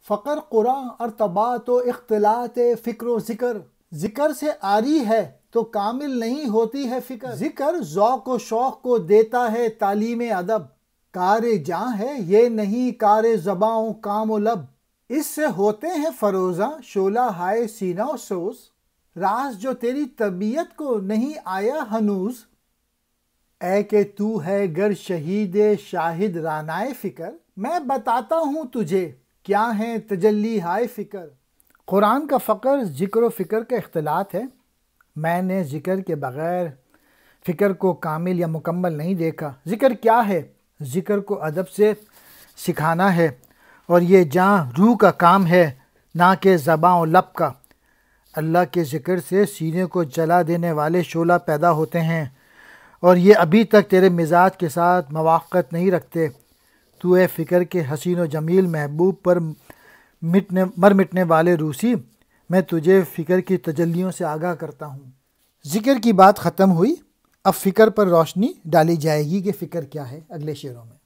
فقر قرآن ارتباط و اختلاط فکر و ذکر، ذکر سے عاری ہے تو کامل نہیں ہوتی ہے فکر، ذکر ذوق و شوق کو دیتا ہے تعلیم ادب، کار جاں ہے یہ نہیں کار زباں و کام و لب، اس سے ہوتے ہیں فروزاں شعلہ ہائے سینہ و سوز، راز جو تیری طبیعت کو نہیں آیا ہنوز، اے کہ تو ہے گر شہید شاہد رانائے فکر، میں بتاتا ہوں تجھے کیا ہیں تجلی ہائے فکر۔ قرآن کا فقر ذکر و فکر کا اختلاط ہے۔ میں نے ذکر کے بغیر فکر کو کامل یا مکمل نہیں دیکھا۔ ذکر کیا ہے؟ ذکر کو ادب سے سکھانا ہے، اور یہ جاں روح کا کام ہے نہ کہ زباں و لب کا۔ اللہ کے ذکر سے سینے کو جلا دینے والے شعلہ پیدا ہوتے ہیں، اور یہ ابھی تک تیرے مزاج کے ساتھ موافقت نہیں رکھتے۔ تو اے فکر کے حسین و جمیل محبوب پر مٹنے والے روسی، میں تجھے فکر کی تجلیوں سے آگاہ کرتا ہوں۔ ذکر کی بات ختم ہوئی، اب فکر پر روشنی ڈالی جائے گی کہ فکر کیا ہے اگلے شعروں میں۔